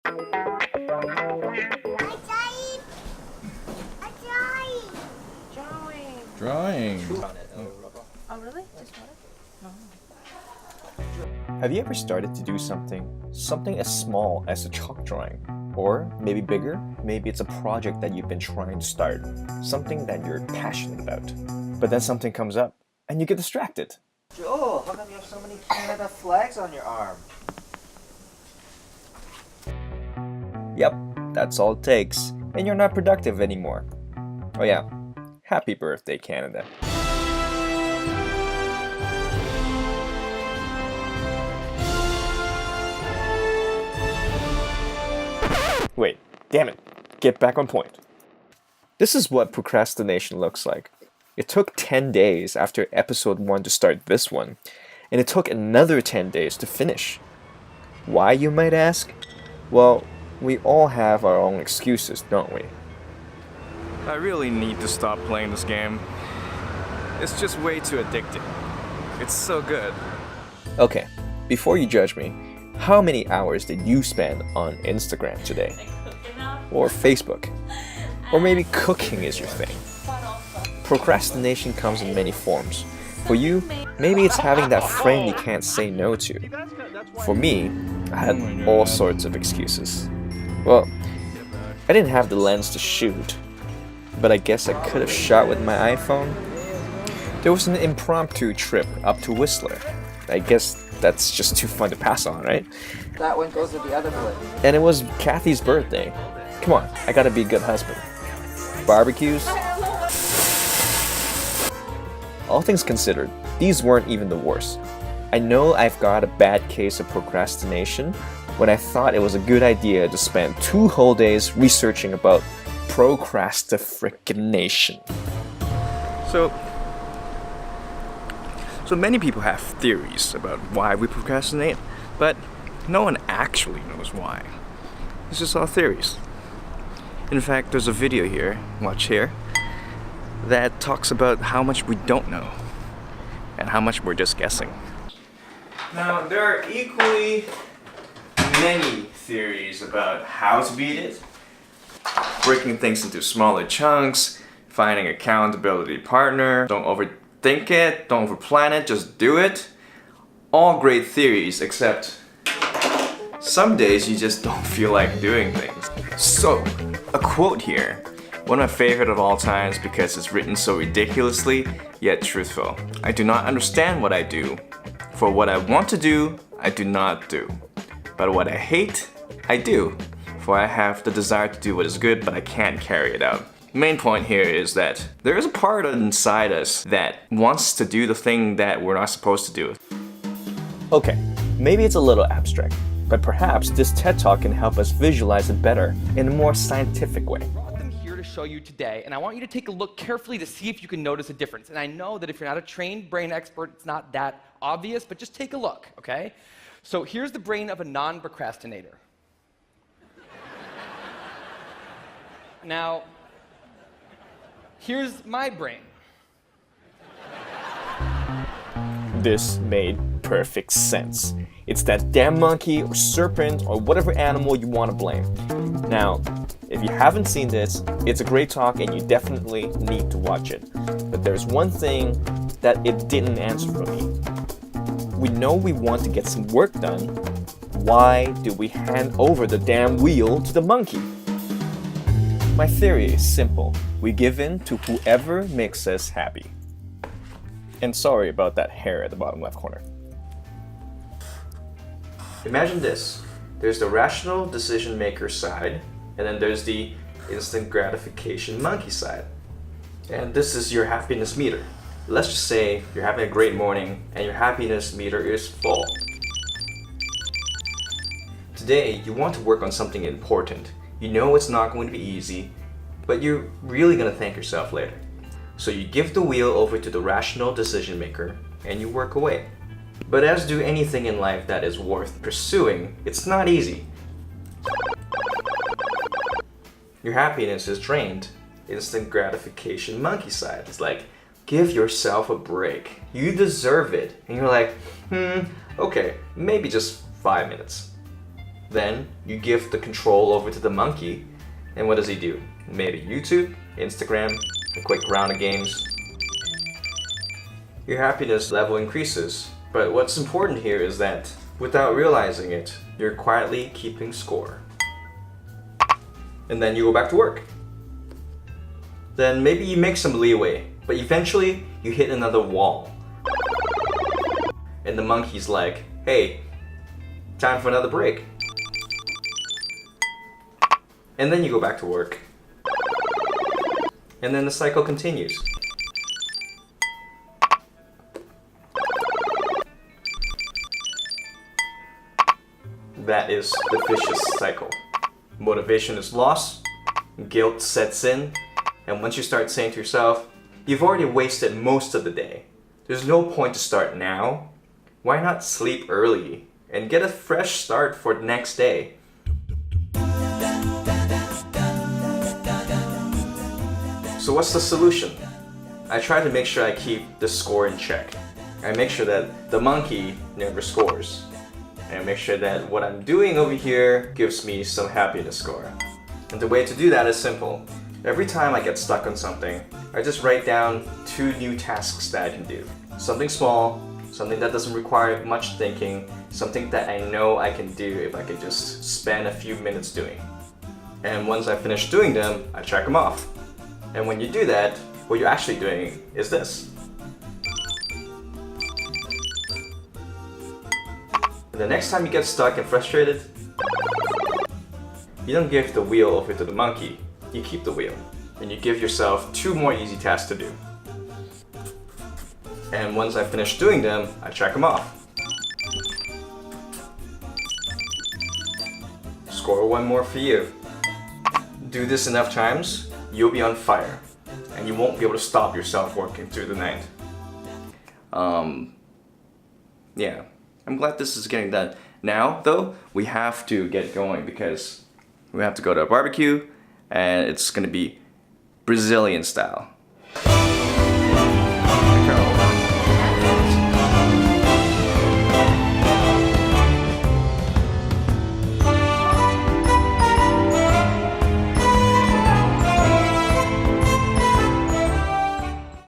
Drawing. Oh, really? Just water? Have you ever started to do something as small as a chalk drawing? Or maybe bigger, maybe it's a project that you've been trying to start, something that you're passionate about. But then something comes up and you get distracted. Joel, how come you have so many Canada flags on your arm? Yep, that's all it takes, and you're not productive anymore. Oh yeah, happy birthday, Canada. Wait, damn it, get back on point. This is what procrastination looks like. It took 10 days after episode 1 to start this one, and it took another 10 days to finish. Why, you might ask? Well, we all have our own excuses, don't we? I really need to stop playing this game. It's just way too addicting. It's so good. Okay, before you judge me, how many hours did you spend on Instagram today? Or Facebook? Or maybe cooking is your thing? Procrastination comes in many forms. For you, maybe it's having that friend you can't say no to. For me, I had all sorts of excuses. Well, I didn't have the lens to shoot, but I guess I could have shot with my iPhone. There was an impromptu trip up to Whistler. I guess that's just too fun to pass on, right? That one goes with the other one. And it was Kathy's birthday. Come on, I gotta be a good husband. Barbecues? All things considered, these weren't even the worst. I know I've got a bad case of procrastination when I thought it was a good idea to spend 2 whole days researching about procrastination. So many people have theories about why we procrastinate, but no one actually knows why. It's just all theories. In fact, there's a video here, watch here, that talks about how much we don't know and how much we're just guessing. Now, there are equally many theories about how to beat it. Breaking things into smaller chunks, finding an accountability partner, don't overthink it, don't overplan it, just do it. All great theories, except some days you just don't feel like doing things. So, a quote here. One of my favorite of all times because it's written so ridiculously, yet truthful. I do not understand what I do. For what I want to do, I do not do. But what I hate, I do. For I have the desire to do what is good, but I can't carry it out. Main point here is that there is a part inside us that wants to do the thing that we're not supposed to do. Okay, maybe it's a little abstract, but perhaps this TED Talk can help us visualize it better in a more scientific way. I'm here to show you today, and I want you to take a look carefully to see if you can notice a difference. And I know that if you're not a trained brain expert, it's not that obvious, but just take a look, okay? So here's the brain of a non-procrastinator. Now, here's my brain. This made perfect sense. It's that damn monkey or serpent or whatever animal you want to blame. Now, if you haven't seen this, it's a great talk and you definitely need to watch it. But there's one thing that it didn't answer for me. We know we want to get some work done. Why do we hand over the damn wheel to the monkey? My theory is simple. We give in to whoever makes us happy. And sorry about that hair at the bottom left corner. Imagine this. There's the rational decision maker side, and then there's the instant gratification monkey side. And this is your happiness meter. Let's just say you're having a great morning and your happiness meter is full. Today, you want to work on something important. You know it's not going to be easy, but you're really going to thank yourself later. So you give the wheel over to the rational decision maker and you work away. But as do anything in life that is worth pursuing, it's not easy. Your happiness is drained. Instant gratification monkey side. It's like, give yourself a break. You deserve it. And you're like, okay, maybe just 5 minutes. Then you give the control over to the monkey, and what does he do? Maybe YouTube, Instagram, a quick round of games. Your happiness level increases, but what's important here is that without realizing it, you're quietly keeping score. And then you go back to work. Then maybe you make some leeway, but eventually you hit another wall. And the monkey's like, hey, time for another break. And then you go back to work. And then the cycle continues. That is the vicious cycle. Motivation is lost, guilt sets in, and once you start saying to yourself, you've already wasted most of the day. There's no point to start now. Why not sleep early and get a fresh start for the next day? So what's the solution? I try to make sure I keep the score in check. I make sure that the monkey never scores. And I make sure that what I'm doing over here gives me some happiness score. And the way to do that is simple. Every time I get stuck on something, I just write down 2 new tasks that I can do. Something small, something that doesn't require much thinking, something that I know I can do if I can just spend a few minutes doing. And once I finish doing them, I check them off. And when you do that, what you're actually doing is this. And the next time you get stuck and frustrated, you don't give the wheel over to the monkey, you keep the wheel. And you give yourself 2 more easy tasks to do. And once I finish doing them, I check them off. Score 1 more for you. Do this enough times, you'll be on fire. And you won't be able to stop yourself working through the night. Yeah. I'm glad this is getting done. Now, though, we have to get going because we have to go to a barbecue and it's gonna be Brazilian style.